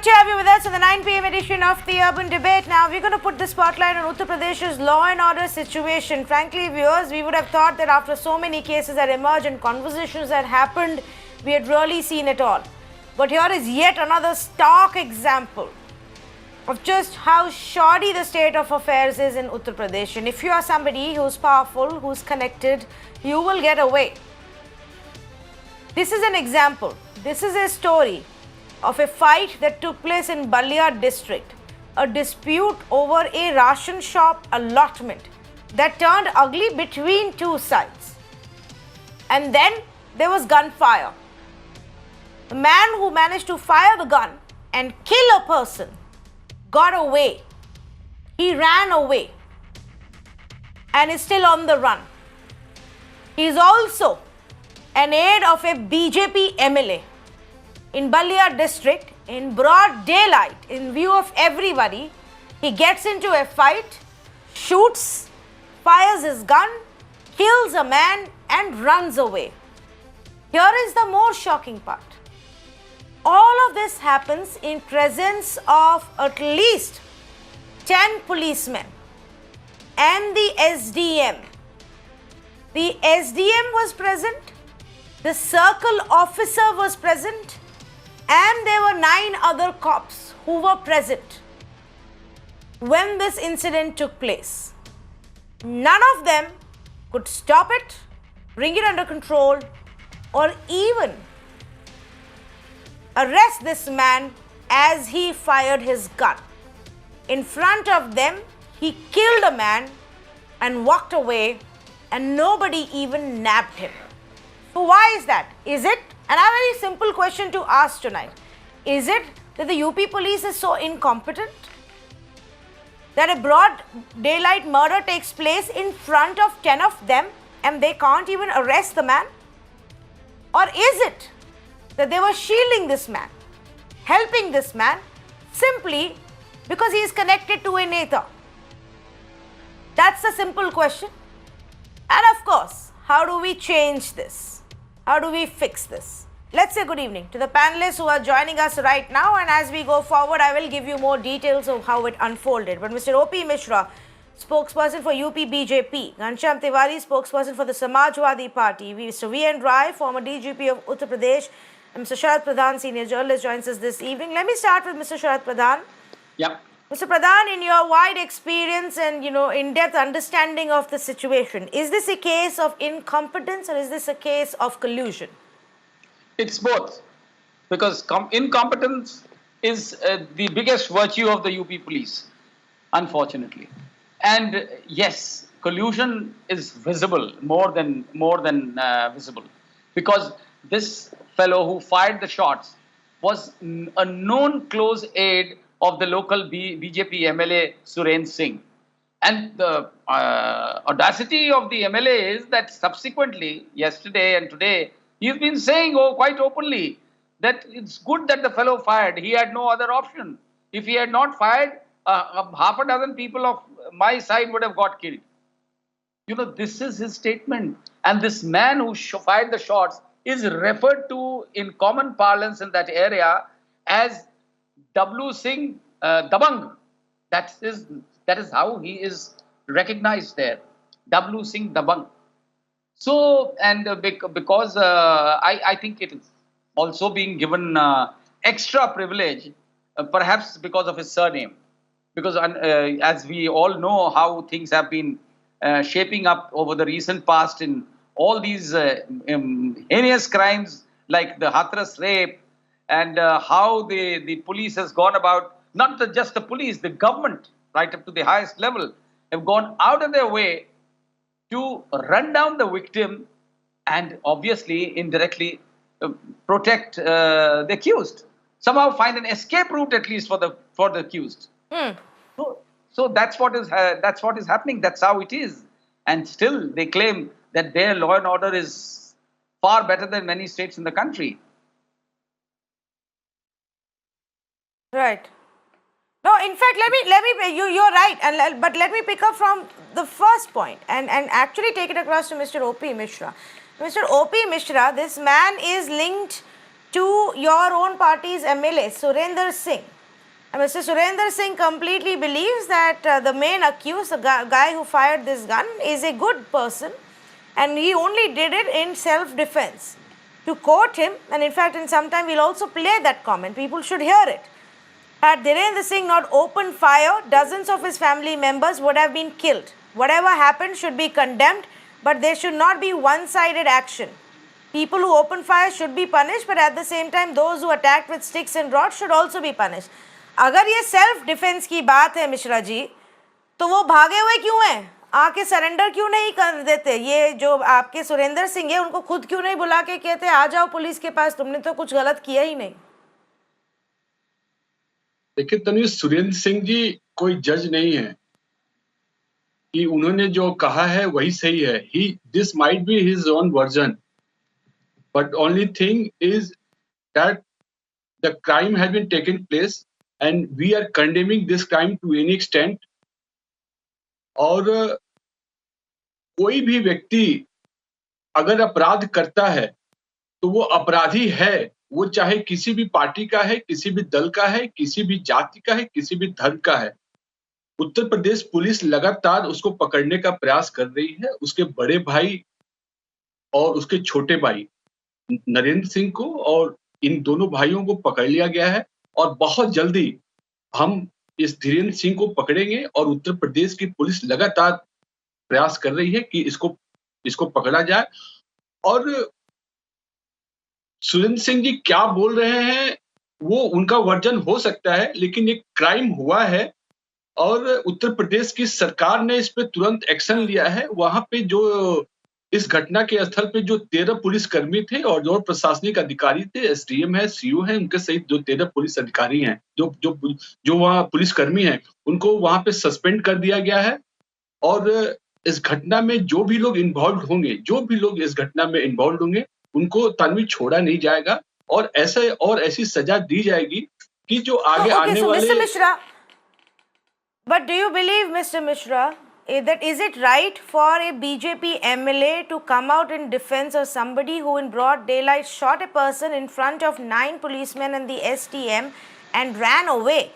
Good to have you with us on the 9 p.m. edition of the Urban Debate. Now, we're going to put the spotlight on Uttar Pradesh's law and order situation. Frankly, viewers, we would have thought that after so many cases that emerged and conversations that happened, we had really seen it all. But here is yet another stark example of just how shoddy the state of affairs is in Uttar Pradesh. And if you are somebody who's powerful, who's connected, you will get away. This is an example. This is a story of a fight that took place in Balia district, a dispute over a ration shop allotment that turned ugly between two sides. And then there was gunfire. The man who managed to fire the gun and kill a person got away. He ran away and is still on the run. He is also an aide of a BJP MLA in Balia district in broad daylight, in view of everybody. He gets into a fight, shoots, fires his gun, kills a man and runs away. Here is the more shocking part. All of this happens in presence of at least 10 policemen and the SDM. The SDM was present, the circle officer was present, and there were 9 other cops who were present when this incident took place. None of them could stop it, bring it under control, or even arrest this man as he fired his gun. In front of them, he killed a man and walked away, and nobody even nabbed him. So why is that? Is it, and I have a very simple question to ask tonight, is it that the UP police is so incompetent that a broad daylight murder takes place in front of 10 of them and they can't even arrest the man? Or is it that they were shielding this man, helping this man simply because he is connected to a Neta? That's a simple question. And of course, how do we change this? How do we fix this? Let's say good evening to the panelists who are joining us right now, and as we go forward, I will give you more details of how it unfolded. But Mr. O.P. Mishra, spokesperson for UP BJP, Ghanshyam Tiwari, spokesperson for the Samajwadi Party, Mr. V.N. Rai, former DGP of Uttar Pradesh, and Mr. Sharad Pradhan, senior journalist, joins us this evening. Let me start with Mr. Sharad Pradhan. Yep. Mr. Pradhan, in your wide experience and in-depth understanding of the situation, is this a case of incompetence or is this a case of collusion? It's both, because incompetence is the biggest virtue of the UP police, unfortunately. And yes, collusion is visible, more than visible, because this fellow who fired the shots was a known close aide of the local BJP MLA Suren Singh. And the audacity of the MLA is that subsequently, yesterday and today, he's been saying quite openly that it's good that the fellow fired. He had no other option. If he had not fired, half a dozen people of my side would have got killed. This is his statement. And this man who fired the shots is referred to in common parlance in that area as W. Singh Dabang. That is how he is recognized there. W. Singh Dabang. So, and because I think it is also being given extra privilege, perhaps because of his surname. Because as we all know how things have been shaping up over the recent past in all these heinous crimes like the Hathras rape, and how the police has gone about, not just the police, the government, right up to the highest level, have gone out of their way to run down the victim and obviously indirectly protect the accused. Somehow find an escape route at least for the accused. So that's what is happening. That's how it is. And still they claim that their law and order is far better than many states in the country. Right. No, in fact, you're right, but let me pick up from the first point and actually take it across to Mr. O.P. Mishra. Mr. O.P. Mishra, this man is linked to your own party's MLA, Surinder Singh. And Mr. Surinder Singh completely believes that the main accused, the guy who fired this gun, is a good person and he only did it in self-defense. To quote him, and in fact in some time we'll also play that comment, people should hear it. Had Dhirendra Singh not opened fire, dozens of his family members would have been killed. Whatever happened should be condemned, but there should not be one-sided action. People who open fire should be punished, but at the same time those who attacked with sticks and rods should also be punished. अगर ये self defence की बात है मिश्रा जी, तो वो भागे हुए क्यों हैं? आके सरेंडर क्यों नहीं कर देते? ये जो आपके सुरेंद्र सिंह है उनको खुद क्यों नहीं बुला के कहते आ जाओ पुलिस के पास, तुमने तो कुछ गलत किया ही नहीं? देखिए तन्वी, सुरेंद्र सिंह जी कोई जज नहीं है कि उन्होंने जो कहा है वही सही है. This might be his own version, but only thing is that the crime has been taken place and we are condemning this crime to any extent. और कोई भी व्यक्ति अगर अपराध करता है तो वो अपराधी है, वो चाहे किसी भी पार्टी का है, किसी भी दल का है, किसी भी जाति का है, किसी भी धर्म का है. उत्तर प्रदेश पुलिस लगातार उसको पकड़ने का प्रयास कर रही है. उसके बड़े भाई और उसके छोटे भाई नरेंद्र सिंह को और इन दोनों भाइयों को पकड़ लिया गया है और बहुत जल्दी हम इस धीरेन्द्र सिंह को पकड़ेंगे. और उत्तर प्रदेश की पुलिस लगातार प्रयास कर रही है कि इसको पकड़ा जाए. और सुरेंद्र सिंह जी क्या बोल रहे हैं वो उनका वर्जन हो सकता है, लेकिन एक क्राइम हुआ है और उत्तर प्रदेश की सरकार ने इस पे तुरंत एक्शन लिया है. वहां पे जो इस घटना के स्थल पे जो 13 पुलिसकर्मी थे और जो प्रशासनिक अधिकारी थे, एसडीएम है, सीओ है, उनके सहित जो 13 पुलिस अधिकारी हैं, जो वहाँ पुलिसकर्मी हैं, उनको वहां पे सस्पेंड कर दिया गया है. और इस घटना में जो भी लोग इस घटना में इन्वॉल्व होंगे उनको तन्वी छोड़ा नहीं जाएगा और ऐसी सजा दी जाएगी कि जो आगे आने वाले. Mr. Mishra, but do you believe, Mr. Mishra, that is it right for a BJP MLA to come out in defense of somebody who in broad daylight shot a person in front of 9 policemen and the STM and ran away?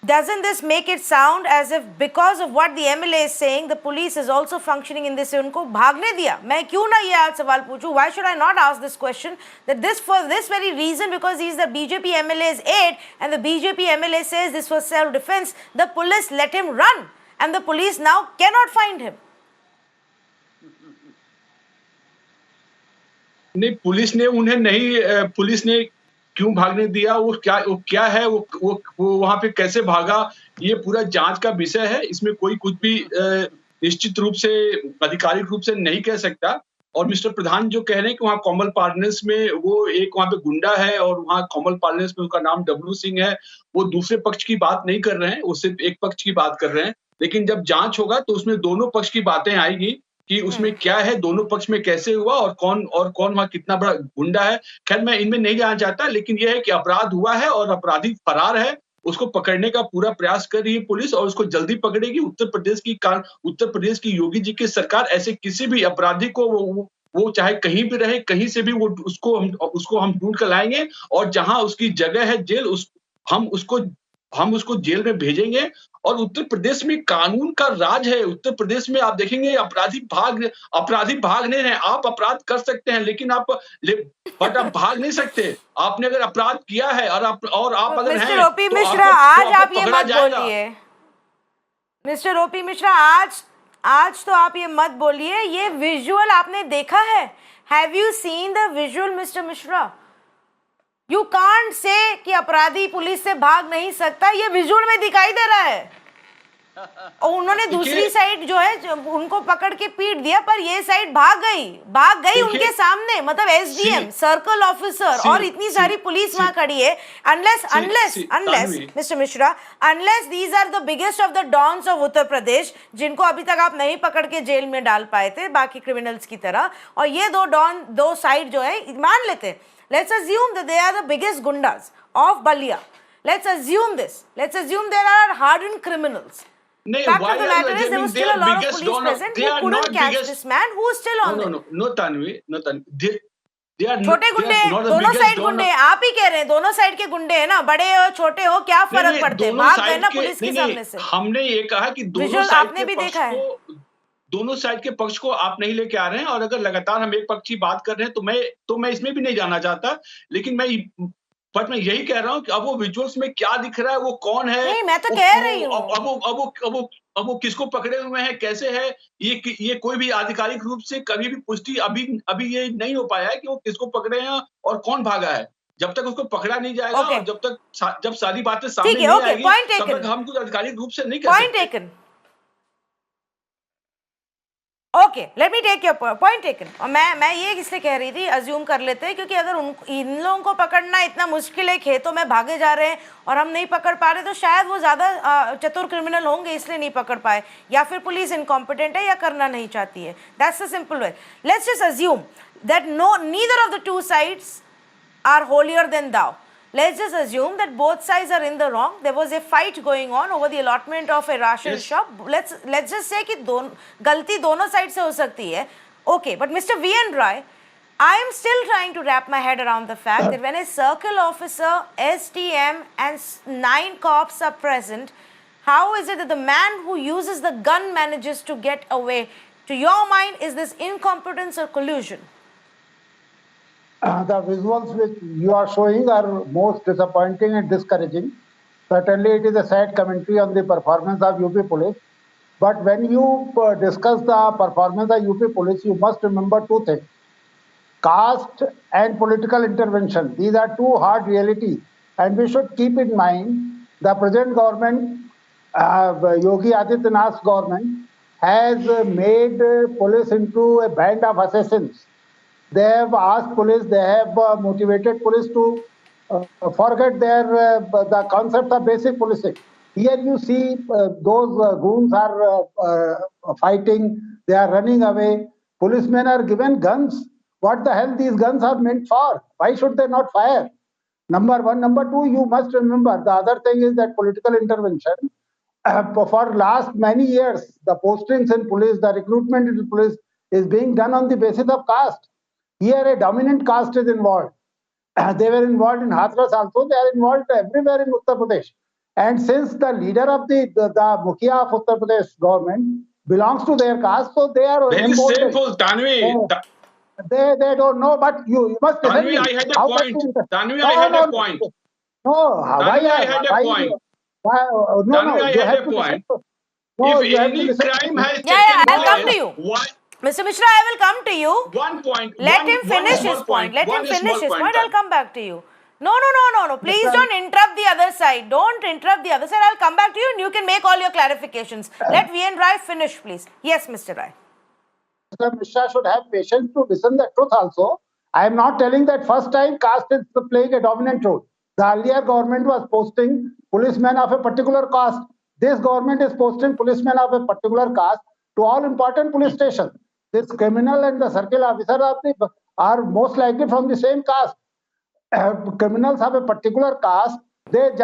Doesn't this make it sound as if because of what the MLA is saying, the police is also functioning in this way? उनको भागने दिया. मैं क्यों ना ये आज सवाल पूछूं? Why should I not ask this question? That for this very reason, because he is the BJP MLA's aide and the BJP MLA says this was self-defense, the police let him run and the police now cannot find him. नहीं, police ने क्यों भागने दिया, वो क्या है, वो वहां पे कैसे भागा, ये पूरा जांच का विषय है. इसमें कोई कुछ भी निश्चित रूप से आधिकारिक रूप से नहीं कह सकता. और मिस्टर प्रधान जो कह रहे हैं कि वहाँ कॉमल पार्टनर्स में वो एक वहाँ पे गुंडा है और वहाँ कॉमल पार्टनर्स में उसका नाम डब्लू सिंह है, वो दूसरे पक्ष की बात नहीं कर रहे हैं, वो सिर्फ एक पक्ष की बात कर रहे हैं. लेकिन जब जांच होगा तो उसमें दोनों पक्ष की बातें आएगी कि उसमें क्या है, दोनों पक्ष में कैसे हुआ और कौन वहां कितना बड़ा गुंडा है. खैर मैं इनमें नहीं जाना चाहता, लेकिन यह है कि अपराध हुआ है और अपराधी फरार है. उसको पकड़ने का पूरा प्रयास कर रही है पुलिस और उसको जल्दी पकड़ेगी. उत्तर प्रदेश की योगी जी की सरकार ऐसे किसी भी अपराधी को वो चाहे कहीं भी रहे, कहीं से भी वो उसको हम ढूंढ कर लाएंगे और जहां उसकी जगह है जेल, हम उसको जेल में भेजेंगे. और उत्तर प्रदेश में कानून का राज है. उत्तर प्रदेश में आप देखेंगे अपराधी भाग नहीं रहे. आप अपराध कर सकते हैं लेकिन आप भाग नहीं सकते. आपने अगर अपराध किया है और आप अगर हैं मिस्टर ओपी मिश्रा, आज आप ये मत बोलिए. मिस्टर ओपी मिश्रा, आज तो आप ये मत बोलिए. ये विजुअल आपने देखा है? Have you seen the visual mister Mishra? You can't say कि अपराधी पुलिस से भाग नहीं सकता. ये विजुअल में दिखाई दे रहा है. और उन्होंने दूसरी साइड जो है उनको पकड़ के पीट दिया, पर ये साइड भाग गई उनके सामने. मतलब एसडीएम, सर्कल ऑफिसर और इतनी सारी पुलिस वहां खड़ी है. Unless mister Mishra, unless these are the biggest of the dons of Uttar Pradesh, जिनको अभी तक आप नहीं पकड़ के जेल में डाल पाए थे बाकी क्रिमिनल्स की तरह, और ये दो साइड जो है मान लेते. Let's assume that they are the biggest gundas of Balia. Let's assume this. Let's assume there are hardened criminals. Fact of the matter is there was still a lot of police present who couldn't catch this man who is still on. No, Tanvi. छोटे गुंडे हैं, दोनों side गुंडे हैं, आप ही कह रहे हैं दोनों साइड के गुंडे हैं ना, बड़े हो छोटे हो क्या फर्क पड़ता है, भाग गए ना पुलिस के सामने से। हमने ये कहा कि दोनों साइड आपने भी देखा है, दोनों साइड के पक्ष को आप नहीं लेके आ रहे हैं, और अगर लगातार हम एक पक्ष की बात कर रहे हैं तो मैं इसमें भी नहीं जाना चाहता, लेकिन मैं यही कह रहा हूं कि अब वो विजुअल्स में क्या दिख रहा है, वो कौन है, नहीं मैं तो कह रही हूं, अब वो किसको पकड़े हुए हैं, कैसे है, ये कोई भी आधिकारिक रूप से कभी भी पुष्टि अभी ये नहीं हो पाया है कि वो किसको पकड़े हैं और कौन भागा है। जब तक उसको पकड़ा नहीं जाएगा और जब सारी बातें सामने नहीं आएगी तब तक हम कुछ आधिकारिक रूप से नहीं कह सकते। Okay, let me take your point taken. और मैं ये इसलिए कह रही थी, अज्यूम कर लेते हैं क्योंकि अगर इन लोगों को पकड़ना इतना मुश्किल है, खेतों में भागे जा रहे हैं और हम नहीं पकड़ पा रहे, तो शायद वो ज़्यादा चतुर क्रिमिनल होंगे इसलिए नहीं पकड़ पाए, या फिर पुलिस इनकॉम्पिटेंट है या करना नहीं चाहती है। That's the simple way. Let's just assume that neither of the two sides are holier than thou. Let's just assume that both sides are in the wrong. There was a fight going on over the allotment of a ration shop. Let's just say कि गलती दोनों side से हो सकती है. Okay, but Mr. V.N. Roy, I am still trying to wrap my head around the fact that when a circle officer, STM and 9 cops are present, how is it that the man who uses the gun manages to get away? To your mind, is this incompetence or collusion? The visuals which you are showing are most disappointing and discouraging. Certainly, it is a sad commentary on the performance of UP Police. But when you discuss the performance of UP Police, you must remember two things: caste and political intervention. These are two hard realities, and we should keep in mind the present government, Yogi Adityanath's government, has made police into a band of assassins. They have asked police, they have motivated police to forget the concept of basic policing. Here you see those goons are fighting, they are running away. Policemen are given guns. What the hell these guns are meant for? Why should they not fire? Number one. Number two, you must remember the other thing is that political intervention. For last many years, the postings in police, the recruitment in police is being done on the basis of caste. Here a dominant caste is involved. They were involved in Hathras also. They are involved everywhere in Uttar Pradesh. And since the leader of the Mukhia of Uttar Pradesh government belongs to their caste, so they are very shameful, Tanvi. They don't know, but you must listen. Tanvi, I had a point. Tanvi, I had a point. No, Tanvi, I had a point. No, I had a point. If any crime has taken place, I'll come to you. Why? Mr. Mishra, I will come to you. One point. Let him finish his point. Let him finish his point. I'll come back to you. No. Please don't interrupt the other side. Don't interrupt the other side. I'll come back to you and you can make all your clarifications. Let V.N. Roy finish, please. Yes, Mr. Roy. Mr. Mishra should have patience to listen the truth also. I am not telling that first time caste is playing a dominant role. The earlier government was posting policemen of a particular caste. This government is posting policemen of a particular caste to all important police stations. This criminal and the circle officer are most likely from the same caste. Criminals have a particular caste. They are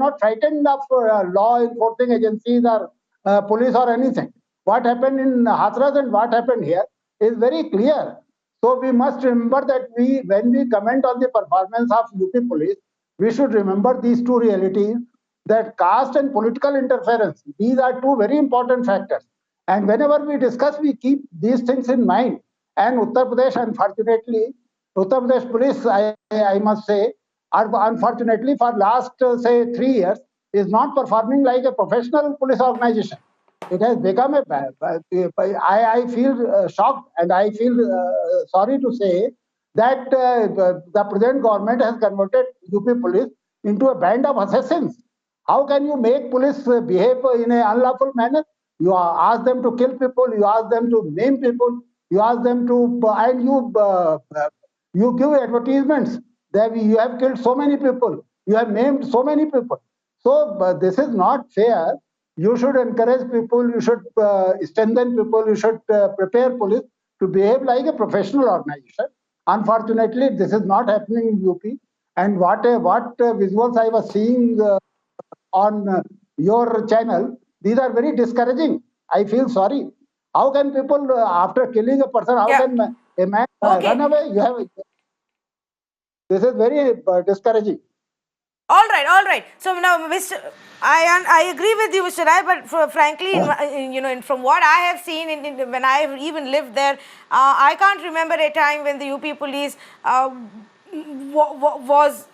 not frightened of law enforcing agencies or police or anything. What happened in Hathras and what happened here is very clear. So we must remember that when we comment on the performance of UP police, we should remember these two realities, that caste and political interference. These are two very important factors. And whenever we discuss, we keep these things in mind. And Uttar Pradesh, unfortunately, Uttar Pradesh police, I must say, are unfortunately for last, say, 3 years, is not performing like a professional police organization. It has become I feel shocked and I feel sorry to say that the present government has converted UP police into a band of assassins. How can you make police behave in an unlawful manner? You ask them to kill people, you ask them to maim people, you ask them to, and you give advertisements that you have killed so many people, you have maimed so many people. So this is not fair. You should encourage people, you should strengthen people, you should prepare police to behave like a professional organization. Unfortunately, this is not happening in UP. And what visuals I was seeing on your channel, these are very discouraging. I feel sorry. How can people, after killing a person, how can a man Okay. run away. You have. This is very discouraging. All right. So now, I agree with you, Mr. Rai, but frankly, from what I have seen, when I have even lived there, I can't remember a time when the UP police was,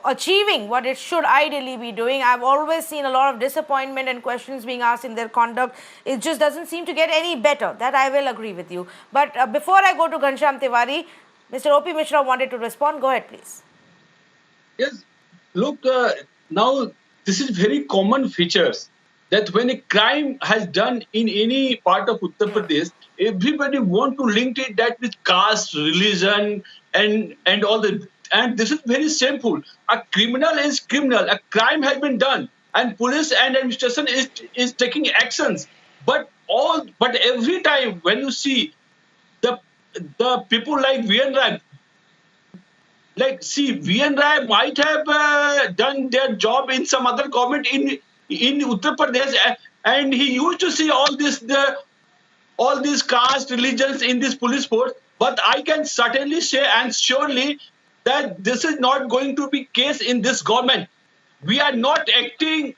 achieving what it should ideally be doing. I've always seen a lot of disappointment and questions being asked in their conduct. It just doesn't seem to get any better. That I will agree with you. But before I go to Ghanshyam Tiwari, Mr. O.P. Mishra wanted to respond. Go ahead, please. Yes, look, now this is very common features that when a crime has done in any part of Uttar Pradesh, everybody want to link it that with caste, religion, and all that. And this is very shameful. A criminal is criminal. A crime has been done, and police and administration is taking actions. But every time when you see the people like VN Rai, VN Rai might have done their job in some other government in Uttar Pradesh, and he used to see all these caste religions in this police force. But I can certainly say and surely that this is not going to be case in this government. We are not acting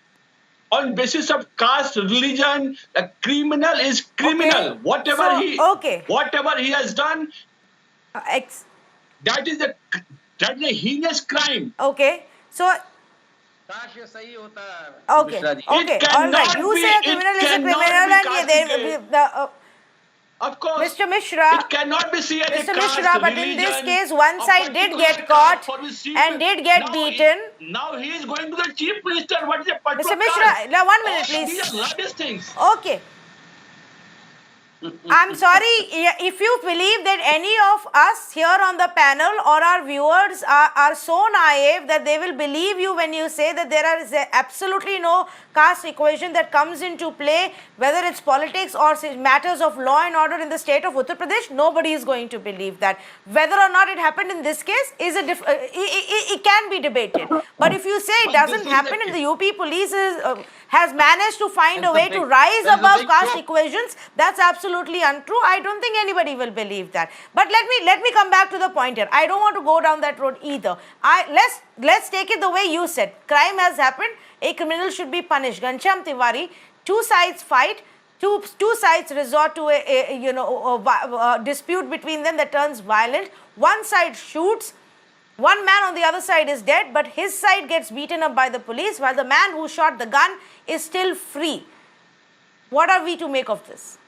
on basis of caste, religion. A criminal is criminal. Okay. Whatever he has done, that is a heinous crime. Okay. So. Okay. Mishra ji. All right. You say a criminal is a criminal, and of course, Mr. Mishra, it cannot be seen as Mr. a caste, Mishra, but in this case, one side did get caught and did get beaten. Now he is going to the chief minister. What is a Mr. Mishra, now 1 minute, please. These are rubbish things. Okay. I'm sorry, if you believe that any of us here on the panel or our viewers are so naive that they will believe you when you say that there is absolutely no caste equation that comes into play, whether it's politics or matters of law and order in the state of Uttar Pradesh, nobody is going to believe that. Whether or not it happened in this case is it can be debated. But if you say it doesn't happen and the UP police has managed to find a way to rise above caste equations, that's absolutely untrue. I don't think anybody will believe that. But let me come back to the point here. I don't want to go down that road either. Let's take it the way you said. Crime has happened. A criminal should be punished. Ghanshyam Tiwari, two sides fight. Two sides resort to a dispute between them that turns violent. One side shoots. One man on the other side is dead, but his side gets beaten up by the police while the man who shot the gun is still free. What are we to make of this?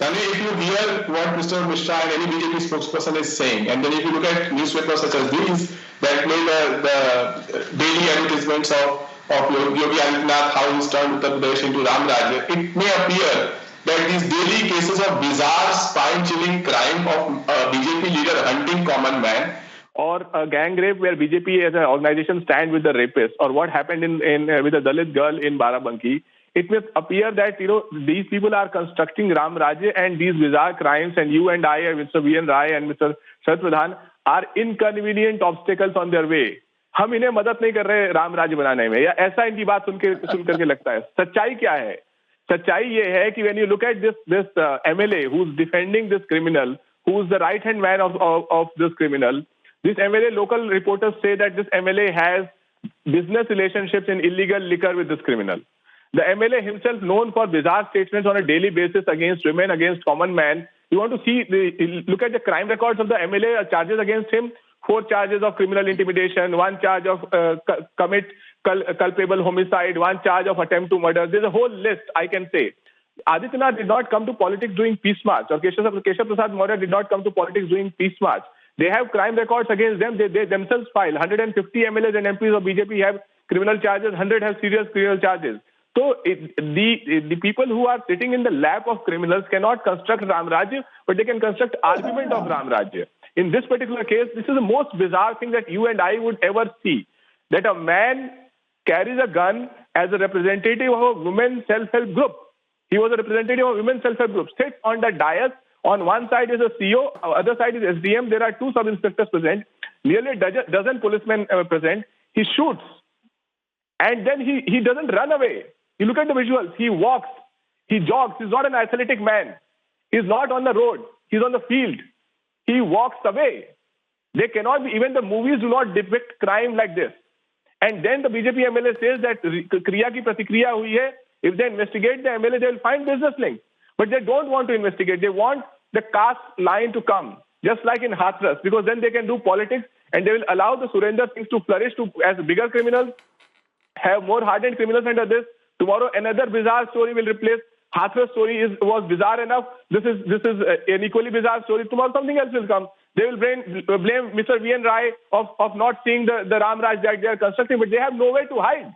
If you hear what Mr. Mishra and any BJP spokesperson is saying, and then if you look at newspapers such as these that make the daily advertisements of Yogi Adityanath, how he's turned Uttar Pradesh into Ram Rajya, it may appear that these daily cases of bizarre, spine-chilling crime of a BJP leader hunting common man, or a gang rape where BJP as an organization stand with the rapist, or what happened with a Dalit girl in Barabanki, it may appear that these people are constructing Ram Rajya, and these bizarre crimes, and you and I, Mr. VN Rai and Mr. Sharad Pradhan, are inconvenient obstacles on their way. हम इन्हें मदद नहीं कर रहे राम राज्य बनाने में, या ऐसा इनकी बात सुन करके लगता है? सच्चाई क्या है? सच्चाई ये है कि when you look at this MLA who's defending this criminal, who's the right hand man of this criminal, this MLA, local reporters say that this MLA has business relationships in illegal liquor with this criminal. The MLA himself, known for bizarre statements on a daily basis against women, against common man. You want to see look at the crime records of the MLA, charges against him: 4 charges of criminal intimidation, 1 charge of commit culpable homicide, 1 charge of attempt to murder. There's a whole list, I can say. Adityanath did not come to politics doing peace march, or Keshav Prasad Maurya did not come to politics doing peace march. They have crime records against them. They themselves file. 150 MLAs and MPs of BJP have criminal charges. 100 have serious criminal charges. So the people who are sitting in the lap of criminals cannot construct Ram Rajya, but they can construct argument of Ram Rajya. In this particular case, this is the most bizarre thing that you and I would ever see. That a man carries a gun as a representative of a women's self-help group. He was a representative of women's self-help group. Sits on the dais. On one side is a CO, other side is SDM. There are 2 sub-inspectors present, nearly a dozen policemen present. He shoots, and then he doesn't run away. You look at the visuals. He walks, he jogs. He's not an athletic man. He's not on the road. He's on the field. he walks away. They cannot be, even the movies do not depict crime like this. And then the BJP MLA says that Kriya ki pratikriya hui hai. If they investigate the MLA, they will find business links. But they don't want to investigate. They want the caste line to come, just like in Hathras, because then they can do politics and they will allow the Surinder Singhs to flourish as bigger criminals, have more hardened criminals under this. Tomorrow, another bizarre story will replace. Hathras story was bizarre enough. This is an equally bizarre story. Tomorrow, something else will come. They will blame Mr. V.N. Rai of not seeing the Ram Raj that they are constructing, but they have nowhere to hide.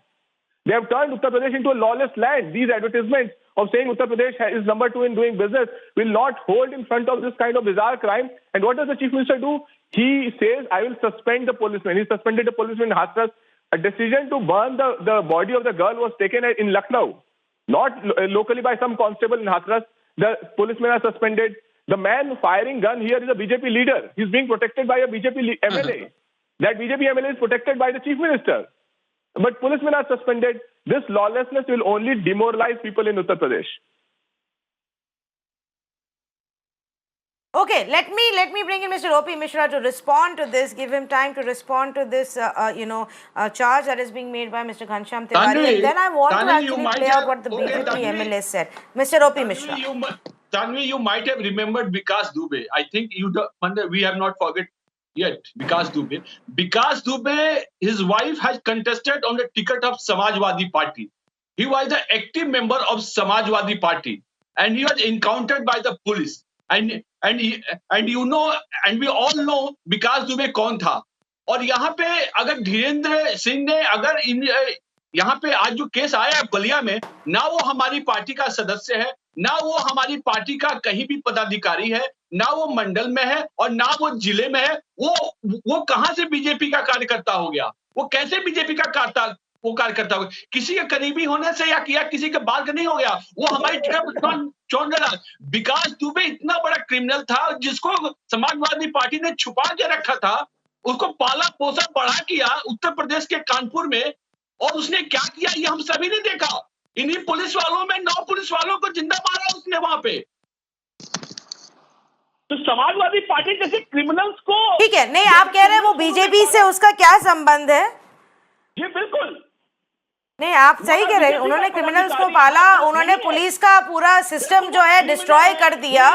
They have turned Uttar Pradesh into a lawless land. These advertisements of saying Uttar Pradesh is number 2 in doing business will not hold in front of this kind of bizarre crime. And what does the Chief Minister do? He says, I will suspend the policeman. He suspended the policeman in Hathras. A decision to burn the body of the girl was taken in Lucknow, not locally by some constable in Hathras. The policemen are suspended. The man firing gun here is a BJP leader. He's being protected by a BJP MLA. That BJP MLA is protected by the Chief Minister. But policemen are suspended. This lawlessness will only demoralize people in Uttar Pradesh. Okay, let me bring in Mr. O.P. Mishra to respond to this, give him time to respond to this, charge that is being made by Mr. Ghanshyam Tiwari. And then I want to actually play out what the BJP MLA said. Mr. O.P. Mishra. Tanvi, you might have remembered Vikas Dubey. I think we have not forget yet Vikas Dubey. Vikas Dubey, his wife has contested on the ticket of Samajwadi Party. He was the active member of Samajwadi Party, and he was encountered by the police. And we all know विकास दुबे कौन था. और यहाँ पे अगर धीरेन्द्र सिंह ने अगर यहाँ पे आज जो केस आया है बलिया में, ना वो हमारी पार्टी का सदस्य है, ना वो हमारी पार्टी का कहीं भी पदाधिकारी है, ना वो मंडल में है और ना वो जिले में है. वो कहां से बीजेपी का कार्यकर्ता हो गया? वो कैसे बीजेपी का कार्यकर्ता हो गया? किसी के करीबी होने से या किसी के बाल का नहीं हो गया. वो हमारी टिकट छोड़ रहा. विकास दुबे इतना बड़ा क्रिमिनल था जिसको समाजवादी पार्टी ने छुपा के रखा था. उसको पाला पोसा बड़ा किया उत्तर प्रदेश के कानपुर में, और उसने क्या किया ये हम सभी ने देखा. इन्हीं पुलिस वालों में 9 पुलिस वालों को जिंदा मारा उसने वहां पे. तो समाजवादी पार्टी जैसे क्रिमिनल्स को, ठीक है, नहीं आप कह रहे हैं वो बीजेपी से उसका क्या संबंध है? जी बिल्कुल नहीं, आप सही कह रहे हैं. उन्होंने क्रिमिनल्स को पाला, उन्होंने पुलिस का पूरा सिस्टम जो है डिस्ट्रॉय कर दिया.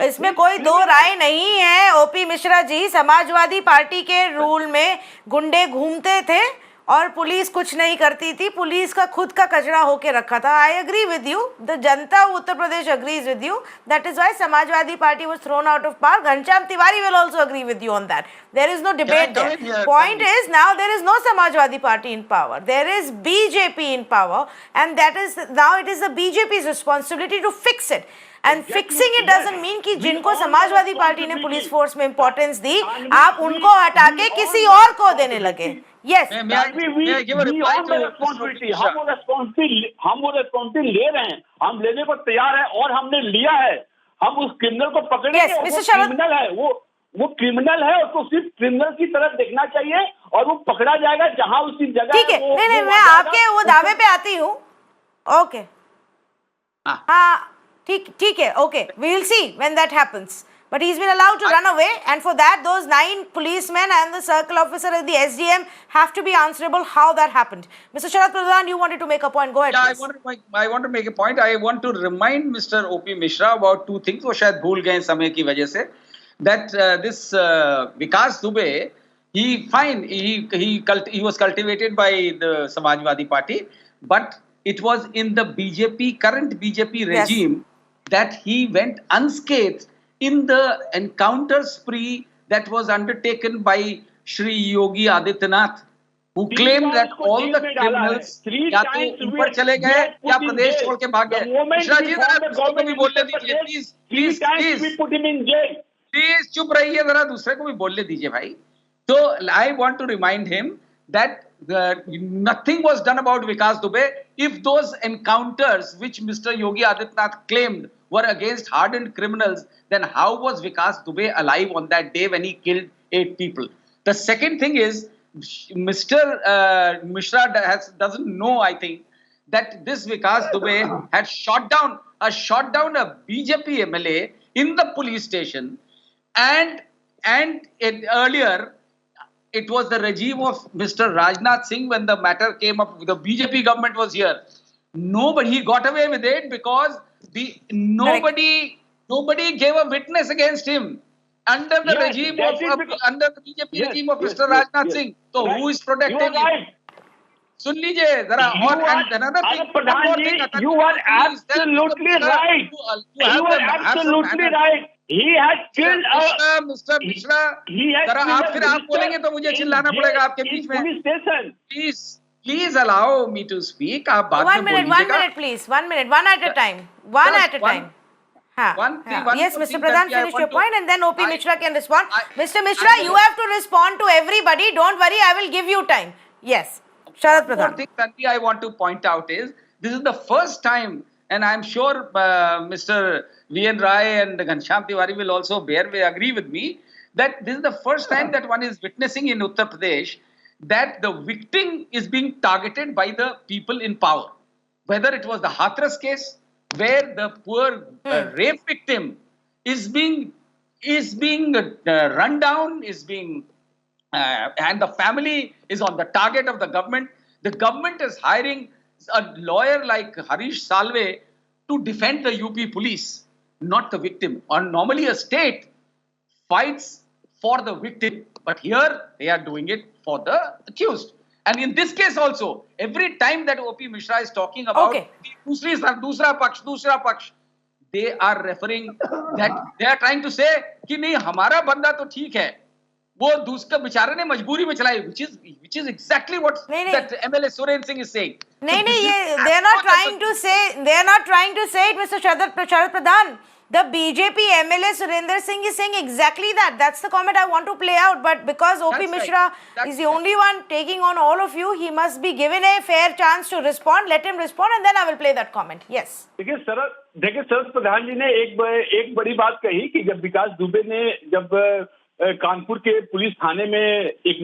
इसमें कोई दो राय नहीं है. ओपी मिश्रा जी, समाजवादी पार्टी के रूल में गुंडे घूमते थे और पुलिस कुछ नहीं करती थी. पुलिस का खुद का कचरा होके रखा था. I agree with you. The janta of Uttar Pradesh agrees with you. That is why Samajwadi Party was thrown out of power. Ghanshyam Tiwari will also agree with you on that. There is no debate there. Point is, now there is no Samajwadi Party in power. There is BJP in power, and that is now it is the BJP's responsibility to fix it. And fixing it doesn't mean कि जिनको Samajwadi party ने police force में importance दी, आप उनको हटा के किसी और को देने लगे. Yes. हम वो रेस्पॉन्सिबिलिटी ले रहे हैं, हम लेने को तैयार हैं और हमने लिया है. हम उस क्रिमिनल को पकड़ेंगे. वो क्रिमिनल है, वो क्रिमिनल है, उसको सिर्फ क्रिमिनल की तरफ देखना चाहिए और वो पकड़ा जाएगा जहां उसकी जगह. ठीक है, नहीं मैं आपके वो दावे पे आती हूँ. ओके, हाँ ठीक है. Okay, we will see when that happens. But he's been allowed to run away, and for that, those 9 policemen and the circle officer and the SDM have to be answerable how that happened. Mr. Sharad Pradhan, you wanted to make a point. Go ahead. Yeah, I want to make a point. I want to remind Mr. O.P. Mishra about 2 things. वो शायद भूल गए समय की वजह से. That this Vikas Dubey, he was cultivated by the Samajwadi Party, but it was in the current BJP regime that he went unscathed in the encounter spree that was undertaken by Shri Yogi Adityanath, who claimed that all the criminals या तो ऊपर चले गए या प्रदेश छोड़ के भाग गए. मिश्रा जी जरा दूसरे को भी बोलने दीजिए, प्लीज चुप रहिए, जरा दूसरे को भी बोलने दीजिए भाई. So I want to remind him that nothing was done about Vikas Dubey. If those encounters which Mr. Yogi Adityanath claimed were against hardened criminals, then how was Vikas Dubey alive on that day when he killed 8 people? The second thing is, Mr. Mishra doesn't know, I think, that this Vikas Dubey had shot down a BJP MLA in the police station And earlier, it was the regime of Mr. Rajnath Singh when the matter came up. The BJP government was here. He got away with it because nobody gave a witness against him under the regime under the BJP regime of Mr. Rajnath Singh. So who is protecting him? सुन लीजिए जरा और another thing. You are absolutely right. You are absolutely right. He has killed Mr. Mishra. जरा आप फिर आप बोलेंगे तो मुझे चिल्लाना पड़ेगा आपके बीच में. Please allow me to speak. आप बात में बोलिएगा. 1 minute, please. 1 minute. One at a time. One at a time. Yes, Mr. Pradhan, finish your point and then OP Mishra can respond. Mr. Mishra, you have to respond to everybody. Don't worry, I will give you time. Yes. Sharad Pradhan. One thing, Tanvi, I want to point out is this is the first time, and I'm sure Mr. V.N. Rai and Ghanshyam Tiwari will also agree with me, that this is the first time that one is witnessing in Uttar Pradesh that the victim is being targeted by the people in power. Whether it was the Hathras case, where the poor rape victim is being run down, and the family is on the target of the government. The government is hiring a lawyer like Harish Salve to defend the UP police, not the victim. And normally a state fights for the victim, but here they are doing it for the accused. And in this case also, every time that OP Mishra is talking about dusra paksh, they are referring that they are trying to say कि नहीं हमारा बंदा तो ठीक है, वो दूसरा बेचारे ने मजबूरी में चलाई, which is exactly what that MLA Suren Singh is saying. नहीं, they are not trying to say it, Mr. Sharad Pradhan. The BJP MLA Surinder Singh is saying exactly that. That's the comment I want to play out. But because OP Mishra is the only one taking on all of you, he must be given a fair chance to respond. Let him respond and then I will play that comment. Yes. देखिए शरद प्रधान जी ने एक बड़ी बात कही कि जब विकास दुबे ने जब कानपुर के पुलिस थाने में एक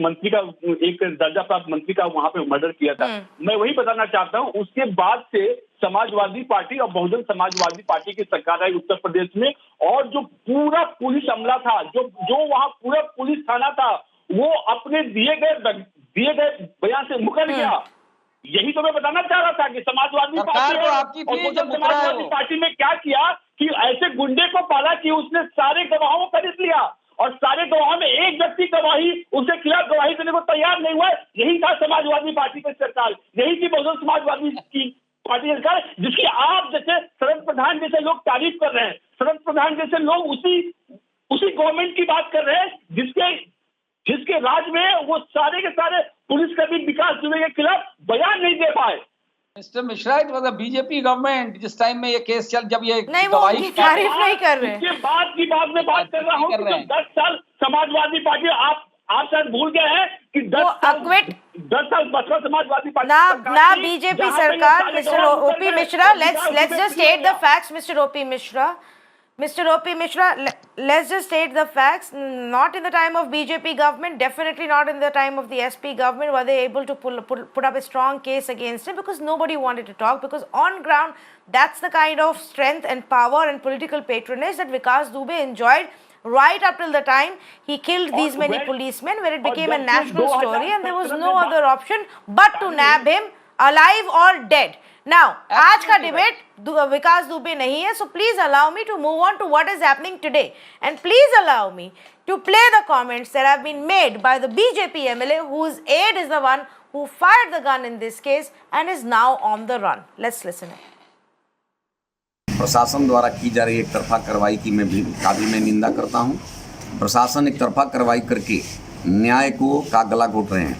दर्जा प्राप्त मंत्री का वहां पे मर्डर किया था, मैं वही बताना चाहता हूं, उसके बाद से समाजवादी पार्टी और बहुजन समाजवादी पार्टी की सरकार आई उत्तर प्रदेश में, और जो पूरा पुलिस अमला था, जो वहां पूरा पुलिस थाना था, वो अपने दिए गए बयान से मुकर गया. यही तो मैं बताना चाह रहा था कि समाजवादी पार्टी और बहुजन समाजवादी पार्टी में क्या किया कि ऐसे गुंडे को पाला कि उसने सारे गवाहों को खरीद लिया और सारे गवाहों में एक व्यक्ति गवाही उसके खिलाफ गवाही देने को तैयार नहीं हुआ. यही था समाजवादी पार्टी की सरकार, यही थी बहुजन समाजवादी की पार्टी सरकार, जिसकी आप जैसे शरद प्रधान जैसे लोग तारीफ कर रहे हैं. शरद प्रधान जैसे लोग उसी गवर्नमेंट की बात कर रहे हैं जिसके राज में वो सारे के सारे पुलिसकर्मी विकास दुबे के खिलाफ बयान नहीं दे पाए. Mister Mishra, it was a BJP government जिस टाइम में ये केस जब ये नहीं, वो उनकी तारीफ नहीं कर रहे हैं. इसके बाद की बात में बात कर रहा हूँ कि 10 साल समाजवादी पार्टी आप शायद भूल गए हैं कि 10 साल बसपा समाजवादी पार्टी ना बीजेपी सरकार. Mister OP Mishra, let's just state the facts. Mr. OP Mishra, let's just state the facts. Not in the time of BJP government, definitely not in the time of the SP government were they able to put up a strong case against him, because nobody wanted to talk, because on ground that's the kind of strength and power and political patronage that Vikas Dubey enjoyed right up till the time he killed these many policemen, where it became a national story and there was no other option but to nab him alive or dead. Now, आज का debate विकास दुबे नहीं है, so please allow me to move on to what is happening today, and please allow me to play the comments that have been made by the BJP MLA whose aide is the one who fired the gun in this case and is now on the run. Let's listen. प्रशासन द्वारा की जा रही एक तरफा कार्रवाई की मैं निंदा करता हूं. प्रशासन एक तरफा कार्रवाई करके न्याय को का गला घोट रहे हैं.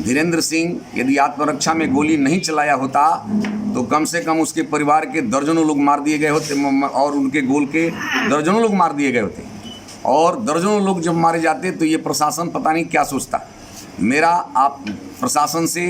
धीरेन्द्र सिंह यदि आत्मरक्षा में गोली नहीं चलाया होता तो कम से कम उसके परिवार के दर्जनों लोग मार दिए गए होते और उनके गोल के दर्जनों लोग मार दिए गए होते, और दर्जनों लोग जब मारे जाते तो ये प्रशासन पता नहीं क्या सोचता. मेरा आप प्रशासन से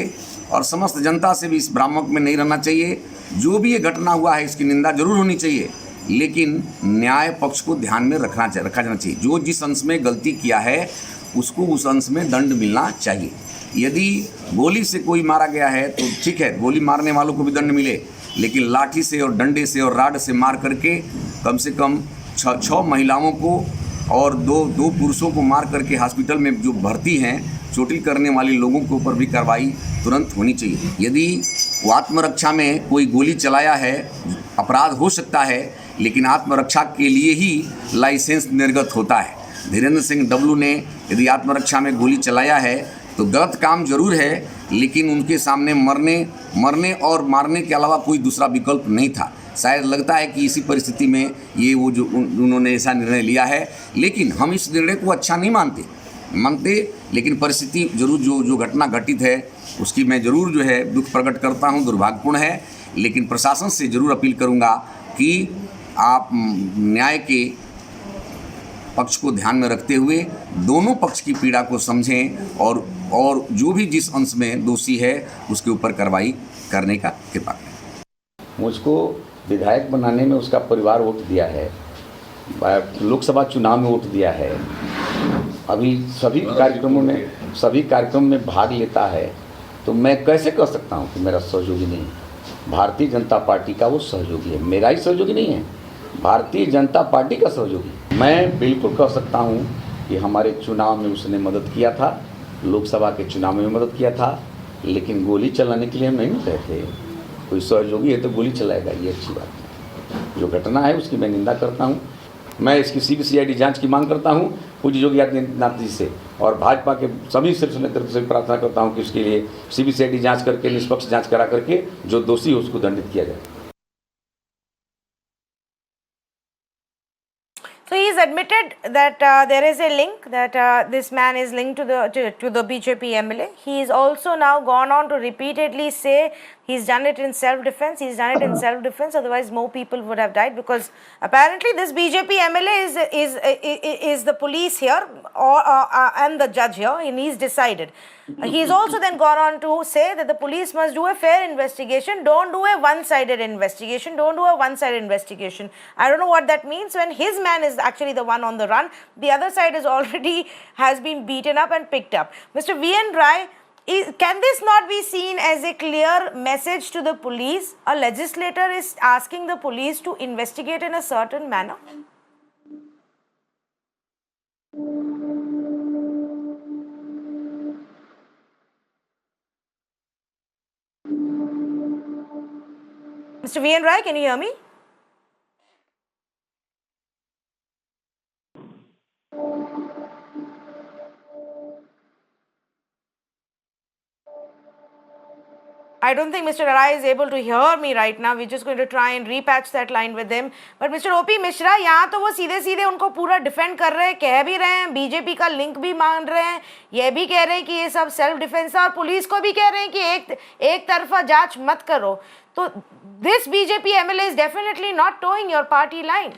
और समस्त जनता से भी इस भ्रामक में नहीं रहना चाहिए. जो भी ये घटना हुआ है इसकी निंदा जरूर होनी चाहिए, लेकिन न्याय पक्ष को ध्यान में रखा जाना चाहिए. जो जिस अंश में गलती किया है उसको उस अंश में दंड मिलना चाहिए. यदि गोली से कोई मारा गया है तो ठीक है, गोली मारने वालों को भी दंड मिले, लेकिन लाठी से और डंडे से और राड से मार करके कम से कम 6 महिलाओं को और दो पुरुषों को मार करके हॉस्पिटल में जो भर्ती हैं चोटिल करने वाले लोगों के ऊपर भी कार्रवाई तुरंत होनी चाहिए। यदि वो आत्मरक्षा में कोई गोली चलाया है, अपराध हो सकता है, लेकिन आत्मरक्षा के लिए ही लाइसेंस निर्गत होता है। धीरेन्द्र सिंह डब्लू ने यदि आत्मरक्षा में गोली चलाया है तो गलत काम जरूर है, लेकिन उनके सामने मरने और मारने के अलावा कोई दूसरा विकल्प नहीं था। शायद लगता है कि इसी परिस्थिति में ये वो जो उन्होंने ऐसा निर्णय लिया है, लेकिन हम इस निर्णय को अच्छा नहीं मानते, लेकिन परिस्थिति जरूर जो घटना घटित है उसकी मैं जरूर जो है दुख प्रकट करता हूँ, दुर्भाग्यपूर्ण है। लेकिन प्रशासन से जरूर अपील करूँगा कि आप न्याय के पक्ष को ध्यान में रखते हुए दोनों पक्ष की पीड़ा को समझें और जो भी जिस अंश में दोषी है उसके ऊपर कार्रवाई करने का कृपा करें। मुझको विधायक बनाने में उसका परिवार वोट दिया है, लोकसभा चुनाव में वोट दिया है, अभी सभी कार्यक्रमों में भाग लेता है, तो मैं कैसे कह सकता हूँ कि मेरा सहयोगी नहीं है? भारतीय जनता पार्टी का वो सहयोगी है, मेरा ही सहयोगी नहीं है, भारतीय जनता पार्टी का सहयोगी। मैं बिल्कुल कह सकता हूँ कि हमारे चुनाव में उसने मदद किया था, लोकसभा के चुनाव में मदद किया था, लेकिन गोली चलाने के लिए हम नहीं कहते। कोई सहयोगी है तो गोली चलाएगा, ये अच्छी बात है। जो घटना है उसकी मैं निंदा करता हूँ। मैं इसकी CBCID जांच की मांग करता हूँ पूज्य योगी आदित्यनाथ जी से, और भाजपा के सभी शीर्ष नेतृत्व से प्रार्थना करता हूँ कि उसके लिए CBCID जांच करके, निष्पक्ष जांच करा करके जो दोषी हो उसको दंडित किया जाए। So he has admitted that there is a link, that this man is linked to the BJP MLA. He is also now gone on to repeatedly say he's done it in self-defense. He's done it in self-defense. Otherwise, more people would have died, because apparently this BJP MLA is the police here and the judge here, and he's decided. He's also then gone on to say that the police must do a fair investigation. Don't do a one-sided investigation. Don't do a one-sided investigation. I don't know what that means when his man is actually the one on the run. The other side is already has been beaten up and picked up. Mr. V.N. Rai, can this not be seen as a clear message to the police? A legislator is asking the police to investigate in a certain manner. Mr. V.N. Rai, can you hear me? I don't think Mr. Rai is able to hear me right now. We're just going to try and repatch that line with him. But Mr. O.P. Mishra, यहाँ तो वो सीधे उनको पूरा defend कर रहे हैं, कह भी रहे हैं, बीजेपी का लिंक भी मान रहे हैं, ये भी कह रहे हैं कि ये सब सेल्फ डिफेंस है, और पुलिस को भी कह रहे हैं कि एक तरफा जांच मत करो। तो this BJP MLA is definitely not towing your party line.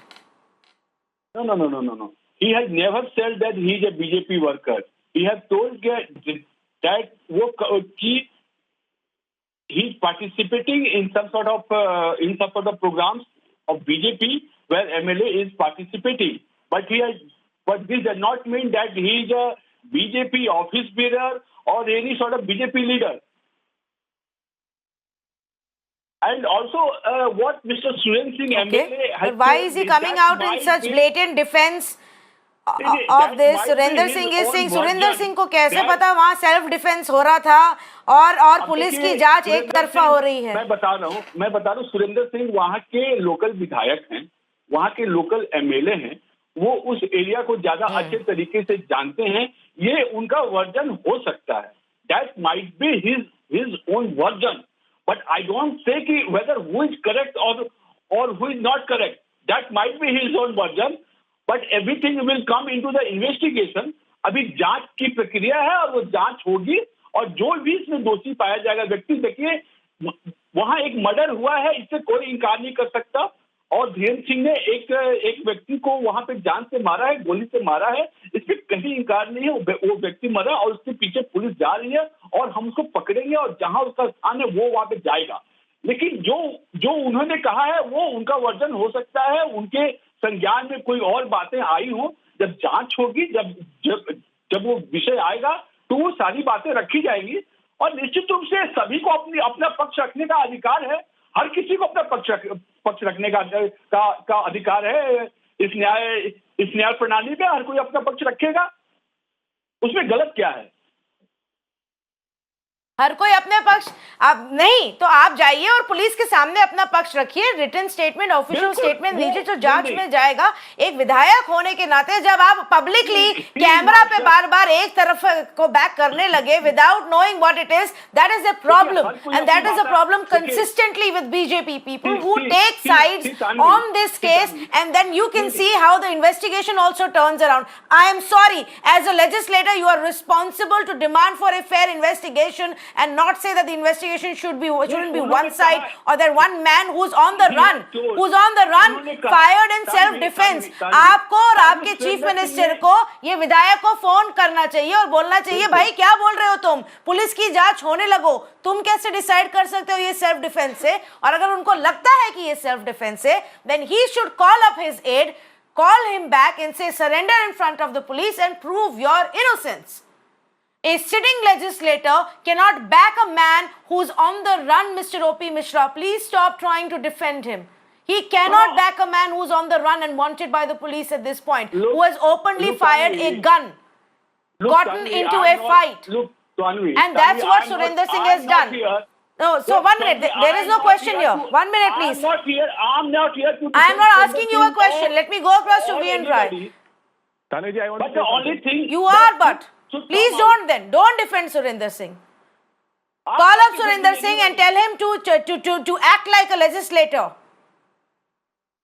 No. He has never said that he is a BJP worker. He has told that he is participating in some sort of programs of BJP where MLA is participating. But this does not mean that he is a BJP office bearer or any sort of BJP leader. And also, what Mr. Surendra Singh MLA has. But why is he coming out in such blatant defense of this? Surendra Singh is saying, Surendra Singh को कैसे पता वहाँ self defence हो रहा था और police की जांच एक तरफा हो रही है? मैं बता रहा हूँ सुरेंद्र सिंह वहाँ के लोकल विधायक हैं, वहाँ के लोकल MLA हैं, वो उस एरिया को ज्यादा अच्छे तरीके से जानते हैं। ये उनका वर्जन हो सकता है, that might be his own version, but I don't say कि whether who is correct or who is not correct, that might be his own version, but everything will come into the investigation. अभी जांच की प्रक्रिया है और वो जांच होगी, और जो भी इसमें दोषी पाया जाएगा व्यक्ति, देखिए वहां एक मर्डर हुआ है, इससे कोई इंकार नहीं कर सकता, और धीरेन्द्र सिंह ने एक व्यक्ति को वहां पे जान से मारा है, गोली से मारा है, इसमें कहीं इंकार नहीं है। वो व्यक्ति मरा और उसके पीछे पुलिस जा रही है और हम उसको पकड़ेंगे और जहां उसका स्थान है वो वहां पे जाएगा। लेकिन जो उन्होंने कहा है वो उनका वर्जन हो सकता है, उनके संज्ञान में कोई और बातें आई हो। जब जांच होगी, जब वो विषय आएगा तो वो सारी बातें रखी जाएंगी, और निश्चित रूप से सभी को अपना पक्ष रखने का अधिकार है। हर किसी को अपना पक्ष रखने का अधिकार है इस न्याय प्रणाली में हर कोई अपना पक्ष रखेगा, उसमें गलत क्या है? हर कोई अपने पक्ष, आप नहीं तो आप जाइए और पुलिस के सामने अपना पक्ष रखिए, रिटन स्टेटमेंट, ऑफिशियल स्टेटमेंट दीजिए जो जांच में जाएगा। एक विधायक होने के नाते जब आप पब्लिकली कैमरा पे बार बार एक तरफ को बैक करने लगे without knowing what it is, that is a problem, and that is a problem consistently with BJP people who take sides on this case, and then you can see how the investigation also turns around. I am sorry, as a legislator you are responsible to demand for a fair investigation and not say that the investigation shouldn't be one side, or that one man who's on the run fired in self defense. आपको और आपके chief minister को, ये विधायक को phone करना चाहिए और बोलना चाहिए, भाई क्या बोल रहे हो तुम, पुलिस की जांच होने लगो, तुम कैसे डिसाइड कर सकते हो ये सेल्फ डिफेंस है? और अगर उनको लगता है कि ये सेल्फ डिफेंस है, then he should call up his aide, call him back and say surrender in front of the police and prove your innocence. A sitting legislator cannot back a man who's on the run, Mr. O.P. Mishra. Please stop trying to defend him. He cannot back a man who's on the run and wanted by the police at this point, who has openly fired a gun, gotten into a fight. And that's what Surinder Singh has done. No, so 1 minute. There is no question here. 1 minute, please. I'm not here to. I am not asking you a question. Let me go across to V and Rai. But the only thing You are, but please don't then. Don't defend Surinder Singh. Call up Surinder Singh and tell him to act like a legislator.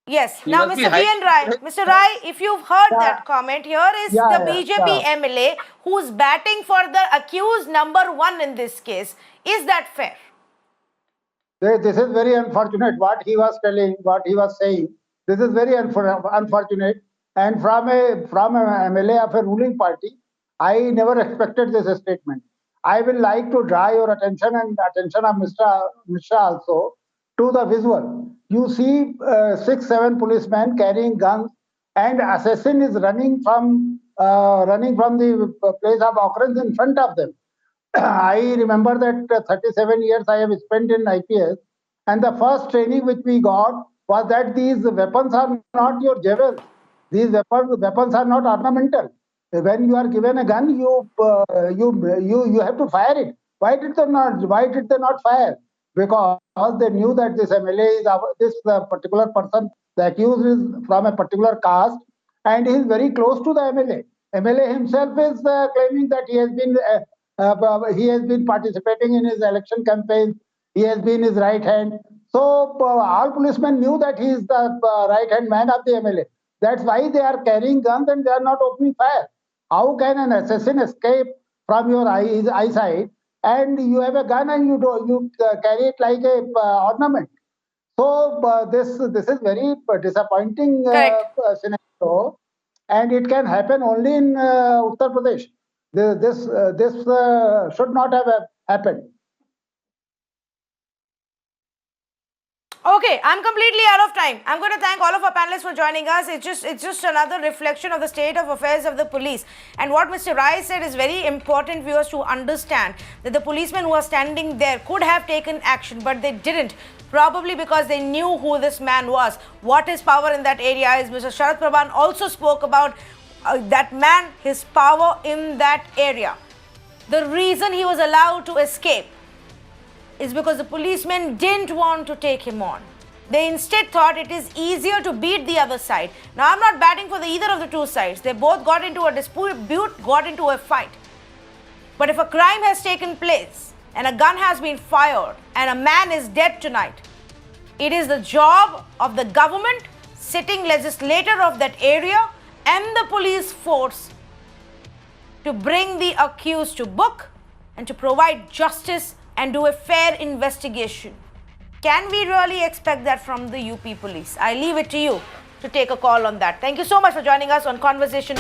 Yes. Now, must be Mr. V and Rai. Mr. Rai, if you've heard that comment, here is the BJP MLA who's batting for the accused number 1 in this case. Is that fair? This is very unfortunate. What he was telling, what he was saying, this is very unfortunate. And from a MLA of a ruling party, I never expected this statement. I will like to draw your attention and attention of Mr. Mishra also to the visual. You see 6-7 policemen carrying guns, and assassin is running from the place of occurrence in front of them. I remember that 37 years I have spent in IPS, and the first training which we got was that these weapons are not your jewels. These weapons are not ornamental. When you are given a gun, you have to fire it. Why did they not fire? Because they knew that this MLA is this particular person, the accused is from a particular caste, and he is very close to the MLA. MLA himself is claiming that he has been participating in his election campaign. He has been his right hand. So all policemen knew that he is the right hand man of the MLA. That's why they are carrying guns and they are not opening fire. How can an assassin escape from your eyesight, and you have a gun and you carry it like a ornament? So this is very disappointing scenario, and it can happen only in Uttar Pradesh. This should not have happened. Okay, I'm completely out of time. I'm going to thank all of our panelists for joining us. It's just another reflection of the state of affairs of the police. And what Mr. Rai said is very important, viewers, to understand that the policemen who are standing there could have taken action, but they didn't. Probably because they knew who this man was. What his power in that area is. Mr. Sharad Pradhan also spoke about that man, his power in that area. The reason he was allowed to escape is because the policemen didn't want to take him on. They instead thought it is easier to beat the other side. Now, I'm not batting for either of the two sides. They both got into a dispute, got into a fight. But if a crime has taken place and a gun has been fired and a man is dead tonight, it is the job of the government, sitting legislator of that area, and the police force to bring the accused to book and to provide justice and do a fair investigation. Can we really expect that from the UP police? I leave it to you to take a call on that. Thank you so much for joining us on Conversation.